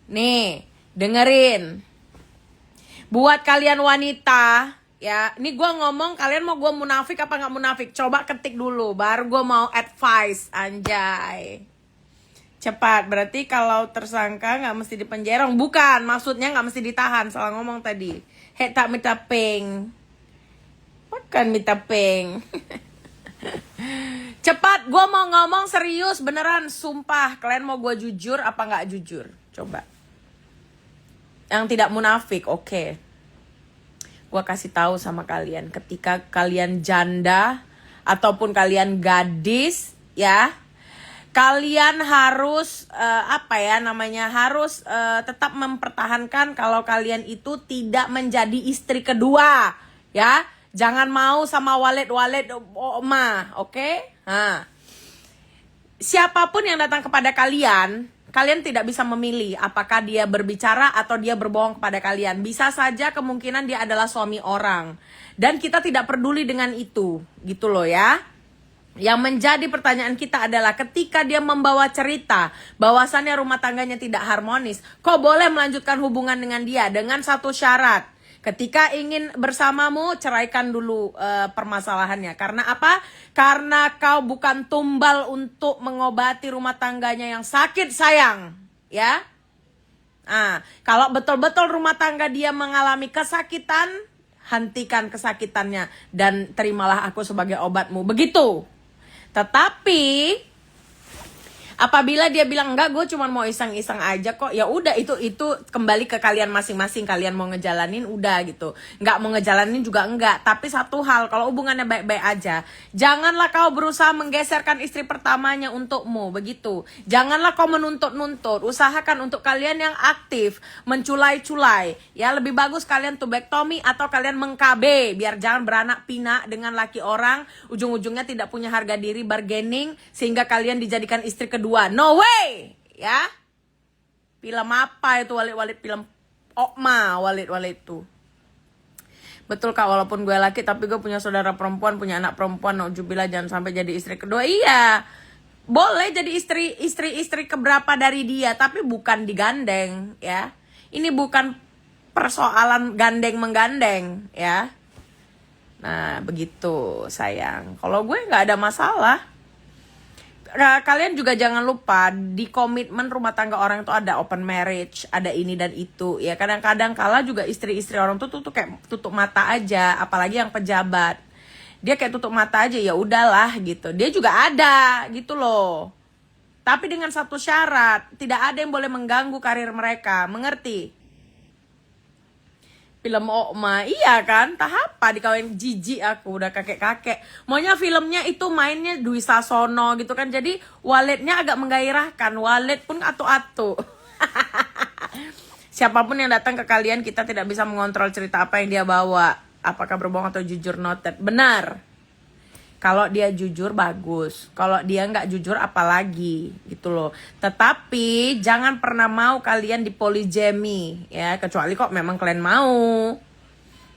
Nih, dengerin. Buat kalian wanita, ya, ini gue ngomong kalian mau gue munafik apa nggak munafik? Coba ketik dulu, baru gue mau advice, anjay. Cepat, berarti kalau tersangka nggak mesti dipenjara. Bukan, maksudnya nggak mesti ditahan, salah ngomong tadi. Tak minta peng. Bukan minta peng. Cepat, gue mau ngomong serius, beneran, sumpah. Kalian mau gue jujur apa nggak jujur? Coba. Yang tidak munafik, oke. Gue kasih tahu sama kalian, ketika kalian janda ataupun kalian gadis, ya, kalian harus harus tetap mempertahankan kalau kalian itu tidak menjadi istri kedua, ya. Jangan mau sama walet-walet oma, oke? Nah, siapapun yang datang kepada kalian, kalian tidak bisa memilih apakah dia berbicara atau dia berbohong kepada kalian. Bisa saja kemungkinan dia adalah suami orang. Dan kita tidak peduli dengan itu, gitu loh ya. Yang menjadi pertanyaan kita adalah ketika dia membawa cerita bahwasannya rumah tangganya tidak harmonis, kok boleh melanjutkan hubungan dengan dia dengan satu syarat. Ketika ingin bersamamu, ceraikan dulu permasalahannya. Karena apa? Karena kau bukan tumbal untuk mengobati rumah tangganya yang sakit, sayang. Ya. Nah, kalau betul-betul rumah tangga dia mengalami kesakitan, hentikan kesakitannya dan terimalah aku sebagai obatmu. Begitu. Tetapi apabila dia bilang enggak, gue cuma mau iseng-iseng aja kok, ya udah, itu kembali ke kalian masing-masing. Kalian mau ngejalanin udah gitu, nggak mau ngejalanin juga enggak. Tapi satu hal, kalau hubungannya baik-baik aja, janganlah kau berusaha menggeserkan istri pertamanya untukmu, begitu. Janganlah kau menuntut-nuntut. Usahakan untuk kalian yang aktif, menculai-culai, ya, lebih bagus kalian tubektomi atau kalian meng-KB, biar jangan beranak pinak dengan laki orang, ujung-ujungnya tidak punya harga diri, bargaining, sehingga kalian dijadikan istri kedua. No way, ya. Film apa itu Walid-Walid, film Okma Walid-Walid itu. Betul Kak, walaupun gue laki tapi gue punya saudara perempuan, punya anak perempuan. Nauzubillah, jangan sampai jadi istri kedua. Iya, boleh jadi istri keberapa dari dia, tapi bukan digandeng, ya. Ini bukan persoalan gandeng menggandeng, ya. Nah, begitu sayang. Kalau gue nggak ada masalah. Kalian juga jangan lupa di komitmen rumah tangga orang itu ada open marriage, ada ini dan itu, ya. Kadang-kadang kala juga istri-istri orang tuh kayak tutup mata aja, apalagi yang pejabat. Dia kayak tutup mata aja, ya udahlah gitu. Dia juga ada gitu loh. Tapi dengan satu syarat, tidak ada yang boleh mengganggu karir mereka, mengerti? Film Okma, iya kan? Tahap apa dikawin jijik aku, udah kakek-kakek. Maunya filmnya itu mainnya Dwi Sasono gitu kan. Jadi Walidnya agak menggairahkan. Walid pun atu-atu. Siapapun yang datang ke kalian, kita tidak bisa mengontrol cerita apa yang dia bawa. Apakah berbohong atau jujur, noted. Benar. Kalau dia jujur bagus, kalau dia nggak jujur apalagi gitu loh. Tetapi jangan pernah mau kalian dipoligami, ya, kecuali kok memang kalian mau.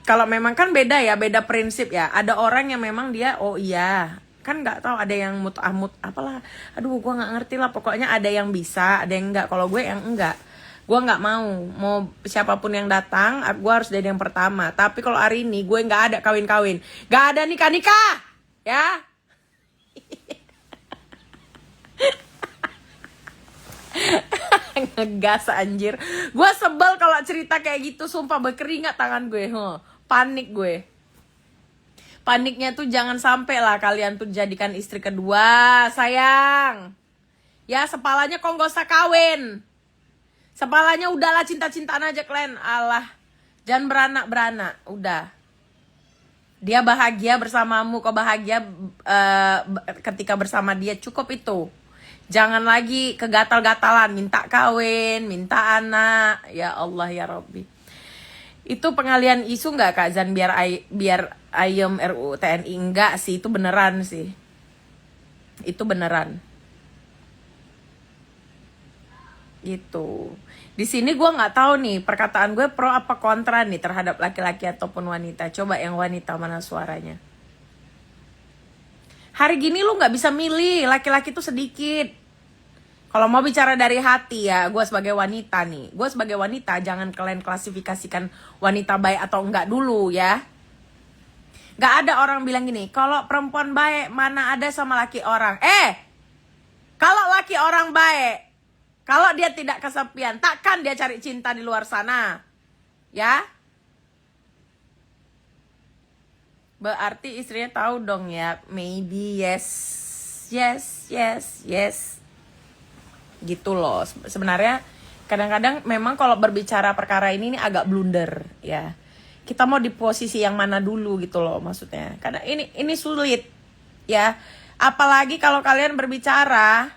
Kalau memang kan beda ya, beda prinsip ya. Ada orang yang memang dia, oh iya, kan nggak tahu, ada yang mut'amut apalah, aduh gue nggak ngerti lah. Pokoknya ada yang bisa, ada yang nggak. Kalau gue yang enggak, gue nggak mau siapapun yang datang, gue harus jadi yang pertama. Tapi kalau hari ini gue nggak ada kawin-kawin, nggak ada nikah-nikah. Ya. Ngegas anjir. Gue sebel kalau cerita kayak gitu, sumpah berkeringat tangan gue. Panik gue. Paniknya tuh jangan sampai lah kalian tuh jadikan istri kedua, sayang. Ya, sepalanya kok gak usah kawin. Sepalanya udahlah cinta-cintaan aja kalian. Alah, jangan beranak-beranak, udah. Dia bahagia bersamamu, kau bahagia ketika bersama dia, cukup itu. Jangan lagi kegatal-gatalan, minta kawin, minta anak. Ya Allah ya Rabbi. Itu pengalian isu nggak Kak Zan, biar ayem RUU TNI? Enggak sih, itu beneran sih. Itu beneran. Gitu. Di sini gue nggak tahu nih perkataan gue pro apa kontra nih terhadap laki-laki ataupun wanita. Coba yang wanita mana suaranya? Hari gini lu nggak bisa milih, laki-laki tuh sedikit. Kalau mau bicara dari hati ya, gue sebagai wanita nih, gue sebagai wanita jangan kalian klasifikasikan wanita baik atau enggak dulu ya. Gak ada orang bilang gini, kalau perempuan baik mana ada sama laki orang. Kalau laki orang baik, kalau dia tidak kesepian, takkan dia cari cinta di luar sana. Ya. Berarti istrinya tahu dong ya, maybe yes. Gitu loh. Sebenarnya kadang-kadang memang kalau berbicara perkara ini agak blunder ya. Kita mau di posisi yang mana dulu gitu loh maksudnya. Karena ini sulit ya. Apalagi kalau kalian berbicara,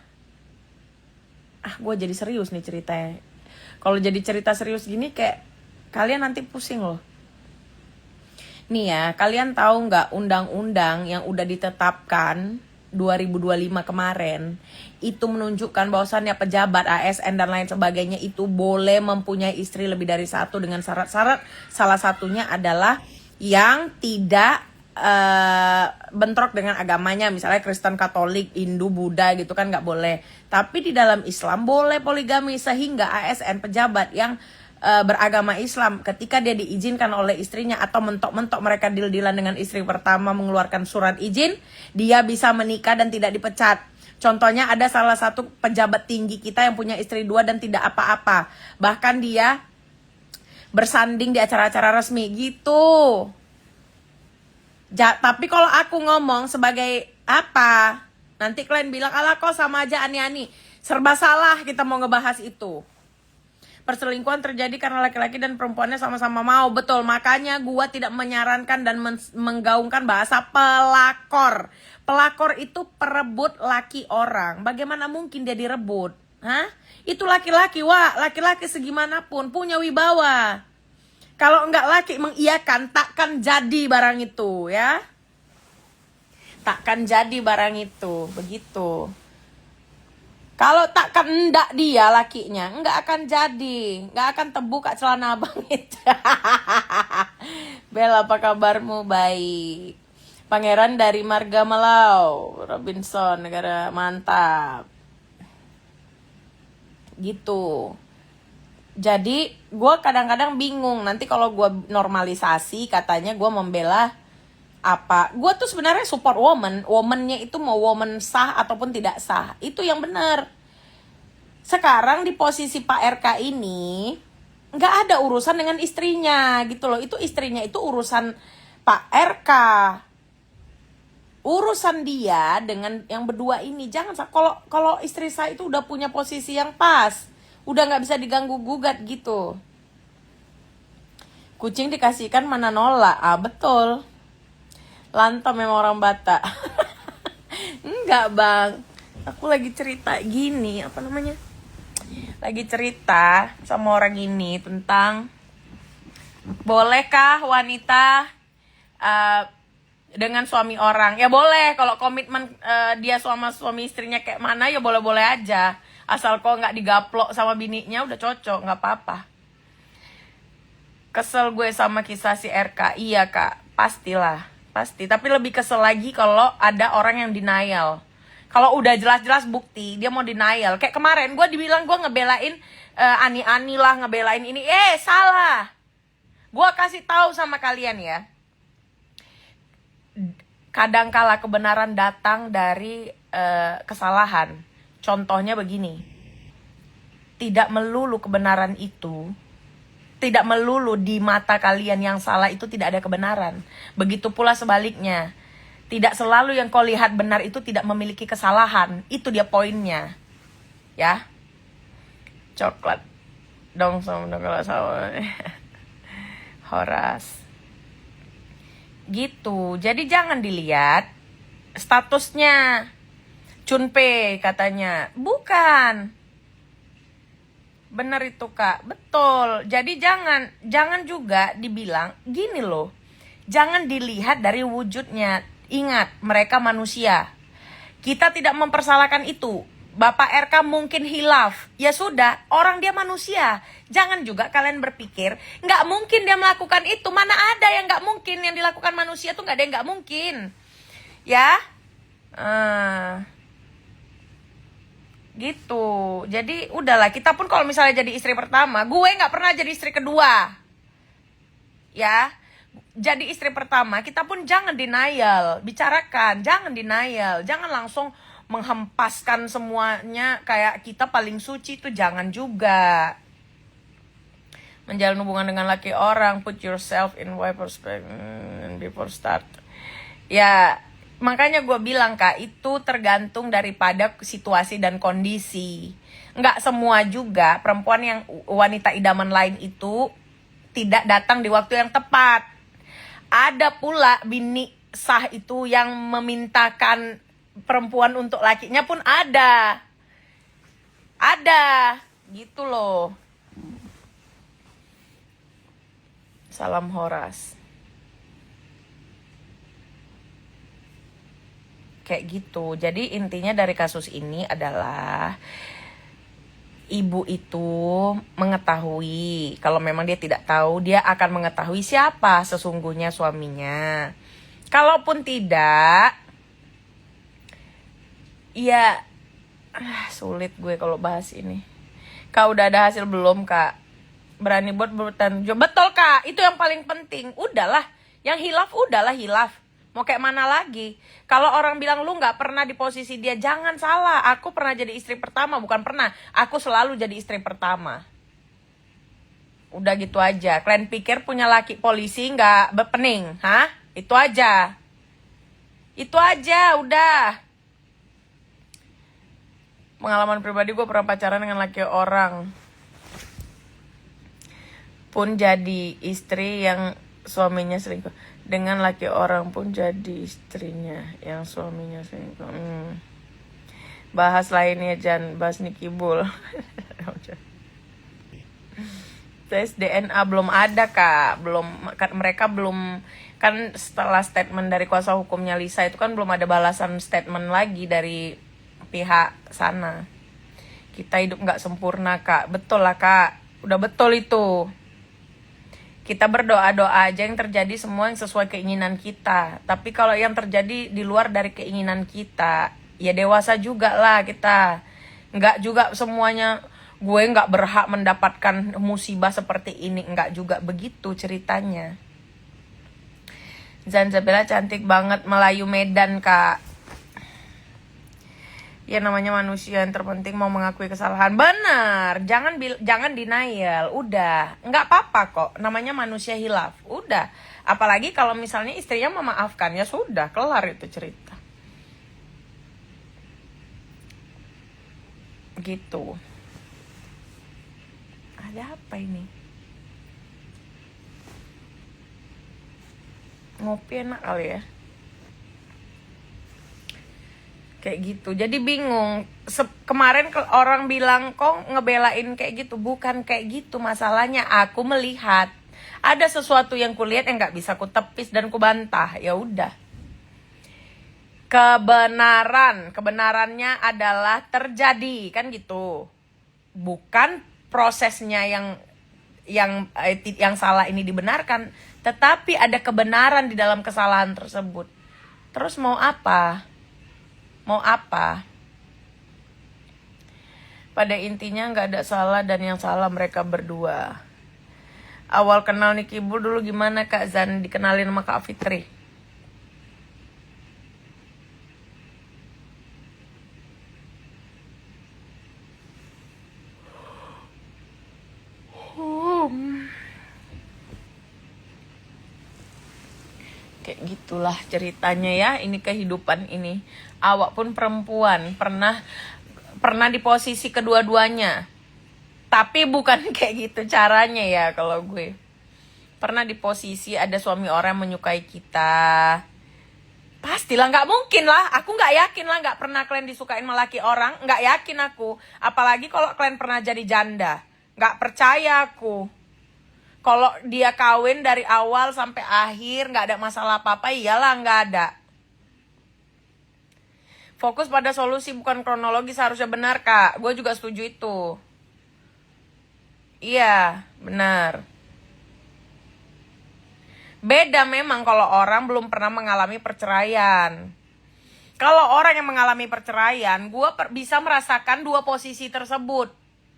gue jadi serius nih ceritanya. Kalau jadi cerita serius gini kayak kalian nanti pusing loh. Nih ya, kalian tahu nggak undang-undang yang udah ditetapkan 2025 kemarin itu menunjukkan bahwasannya pejabat ASN dan lain sebagainya itu boleh mempunyai istri lebih dari satu dengan syarat-syarat. Salah satunya adalah yang tidak bentrok dengan agamanya, misalnya Kristen, Katolik, Hindu, Buddha gitu kan nggak boleh. Tapi di dalam Islam boleh poligami, sehingga ASN pejabat yang beragama Islam ketika dia diizinkan oleh istrinya atau mentok-mentok mereka deal-dealan dengan istri pertama mengeluarkan surat izin, dia bisa menikah dan tidak dipecat. Contohnya ada salah satu pejabat tinggi kita yang punya istri 2 dan tidak apa-apa. Bahkan dia bersanding di acara-acara resmi gitu. Tapi kalau aku ngomong sebagai apa, nanti kalian bilang, alah kok sama aja ani-ani. Serba salah kita mau ngebahas itu. Perselingkuhan terjadi karena laki-laki dan perempuannya sama-sama mau. Betul, makanya gua tidak menyarankan dan menggaungkan bahasa pelakor. Pelakor itu perebut laki orang. Bagaimana mungkin dia direbut? Itu laki-laki, laki-laki segimanapun punya wibawa. Kalau enggak laki mengiyakan, takkan jadi barang itu ya. Takkan jadi barang itu, begitu. Kalau tak kendak dia lakinya, enggak akan jadi. Enggak akan terbuka celana abang itu. Bel, apa kabarmu? Baik. Pangeran dari Marga Melau, Robinson, negara mantap. Gitu. Jadi gue kadang-kadang bingung. Nanti kalau gue normalisasi, katanya gue membela apa, gue tuh sebenarnya support womannya itu mau woman sah ataupun tidak sah, itu yang benar. Sekarang di posisi Pak RK ini nggak ada urusan dengan istrinya gitu loh. Itu istrinya itu urusan Pak RK, urusan dia dengan yang berdua ini. Jangan, kalau istri saya itu udah punya posisi yang pas, udah nggak bisa diganggu gugat gitu. Kucing dikasihkan mana nolak. Betul. Lantau memang orang Batak. Enggak bang, aku lagi cerita gini, apa namanya, lagi cerita sama orang ini tentang bolehkah wanita dengan suami orang. Ya boleh, kalau komitmen dia sama suami istrinya kayak mana ya boleh-boleh aja, asal kok nggak digaplok sama bininya udah cocok, nggak apa-apa. Kesel gue sama kisah si RK. Iya kak, pastilah. Pasti, tapi lebih kesel lagi kalau ada orang yang denial. Kalau udah jelas-jelas bukti, dia mau denial. Kayak kemarin, gue dibilang gue ngebelain ani-ani lah, ngebelain ini. Salah. Gue kasih tahu sama kalian ya. Kadangkala kebenaran datang dari kesalahan. Contohnya begini. Tidak melulu kebenaran itu, tidak melulu di mata kalian yang salah itu tidak ada kebenaran. Begitu pula sebaliknya. Tidak selalu yang kau lihat benar itu tidak memiliki kesalahan. Itu dia poinnya. Ya. Coklat. Dong sama kalau sama. Horas. Gitu. Jadi jangan dilihat statusnya. Chunpei katanya. Bukan. Bener itu kak, betul. Jadi jangan juga dibilang gini loh. Jangan dilihat dari wujudnya. Ingat, mereka manusia. Kita tidak mempersalahkan itu. Bapak RK mungkin hilaf. Ya sudah, orang dia manusia. Jangan juga kalian berpikir nggak mungkin dia melakukan itu. Mana ada yang nggak mungkin, yang dilakukan manusia tuh nggak ada yang nggak mungkin. Ya. gitu. Jadi udahlah, kita pun kalau misalnya jadi istri pertama, gue nggak pernah jadi istri kedua, ya. Jadi istri pertama, kita pun jangan denial, bicarakan, jangan denial, jangan langsung menghempaskan semuanya kayak kita paling suci, itu jangan juga. Menjalin hubungan dengan laki orang, put yourself in why perspective before start. Ya, makanya gue bilang Kak, itu tergantung daripada situasi dan kondisi. Nggak semua juga perempuan yang wanita idaman lain itu tidak datang di waktu yang tepat. Ada pula bini sah itu yang memintakan perempuan untuk lakinya pun ada. Ada, gitu loh. Salam Horas. Kayak gitu. Jadi intinya dari kasus ini adalah ibu itu mengetahui, kalau memang dia tidak tahu, dia akan mengetahui siapa sesungguhnya suaminya. Kalaupun tidak, ya sulit gue kalau bahas ini. Kak udah ada hasil belum Kak? Berani buat bertanggung jawab. Betul Kak, itu yang paling penting. Udahlah, yang hilaf udahlah hilaf. Mau kayak mana lagi? Kalau orang bilang lu gak pernah di posisi dia, jangan salah. Aku pernah jadi istri pertama, bukan pernah. Aku selalu jadi istri pertama. Udah gitu aja. Kalian pikir punya laki polisi gak berpening? Hah? Itu aja. Itu aja, udah. Pengalaman pribadi, gue pernah pacaran dengan laki orang. Pun jadi istri yang suaminya selingkuh. Dengan laki orang pun jadi istrinya yang suaminya selingkuh. Bahas lainnya Jan, bahas Niki Bull. Tes DNA belum ada Kak, belum kan, mereka belum kan, setelah statement dari kuasa hukumnya Lisa itu kan belum ada balasan statement lagi dari pihak sana. Kita hidup nggak sempurna Kak, betul lah Kak, udah betul itu. Kita berdoa-doa aja yang terjadi semua yang sesuai keinginan kita. Tapi kalau yang terjadi di luar dari keinginan kita, ya dewasa juga lah kita. Nggak juga semuanya gue nggak berhak mendapatkan musibah seperti ini. Nggak juga begitu ceritanya. Zanzabela cantik banget, Melayu Medan Kak. Ya namanya manusia, yang terpenting mau mengakui kesalahan. Benar, jangan denial. Udah, nggak apa-apa kok. Namanya manusia hilaf. Udah. Apalagi kalau misalnya istrinya memaafkan, ya sudah, kelar itu cerita. Gitu. Ada apa ini? Ngopi enak kali ya. Kayak gitu, jadi bingung. Kemarin orang bilang kok ngebelain kayak gitu. Bukan kayak gitu masalahnya. Aku melihat ada sesuatu yang kulihat yang nggak bisa kutepis dan kubantah. Ya udah. Kebenarannya adalah terjadi kan gitu. Bukan prosesnya yang salah ini dibenarkan, tetapi ada kebenaran di dalam kesalahan tersebut. Terus mau apa? Mau apa? Pada intinya gak ada salah dan yang salah mereka berdua. Awal kenal Niki Bull dulu gimana Kak Zan? Dikenalin sama Kak Fitri. Kayak gitulah ceritanya ya. Ini kehidupan ini. Awak pun perempuan, pernah di posisi kedua-duanya. Tapi bukan kayak gitu caranya ya kalau gue. Pernah di posisi ada suami orang yang menyukai kita. Pastilah, nggak mungkin lah. Aku nggak yakin lah nggak pernah kalian disukain sama laki orang. Nggak yakin aku. Apalagi kalau kalian pernah jadi janda. Nggak percaya aku. Kalau dia kawin dari awal sampai akhir nggak ada masalah apa-apa, iyalah nggak ada. Fokus pada solusi bukan kronologi, seharusnya benar Kak. Gue juga setuju itu. Iya, benar. Beda memang kalau orang belum pernah mengalami perceraian. Kalau orang yang mengalami perceraian, gue bisa merasakan dua posisi tersebut.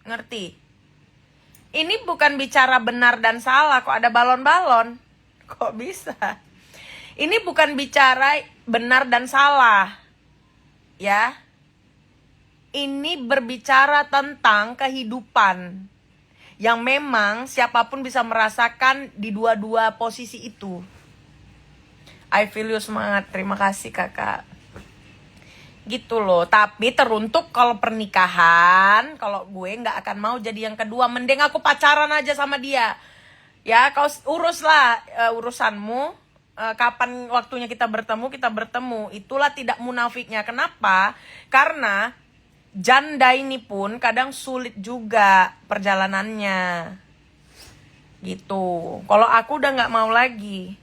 Ngerti? Ini bukan bicara benar dan salah, kok ada balon-balon. Kok bisa? Ini bukan bicara benar dan salah. Ya. Ini berbicara tentang kehidupan. Yang memang siapapun bisa merasakan di dua-dua posisi itu. I feel you, semangat. Terima kasih kakak. Gitu loh. Tapi teruntuk kalau pernikahan, kalau gue nggak akan mau jadi yang kedua. Mending aku pacaran aja sama dia. Ya, kau uruslah urusanmu. Kapan waktunya kita bertemu. Itulah tidak munafiknya. Kenapa? Karena janda ini pun kadang sulit juga perjalanannya. Gitu. Kalau aku udah nggak mau lagi.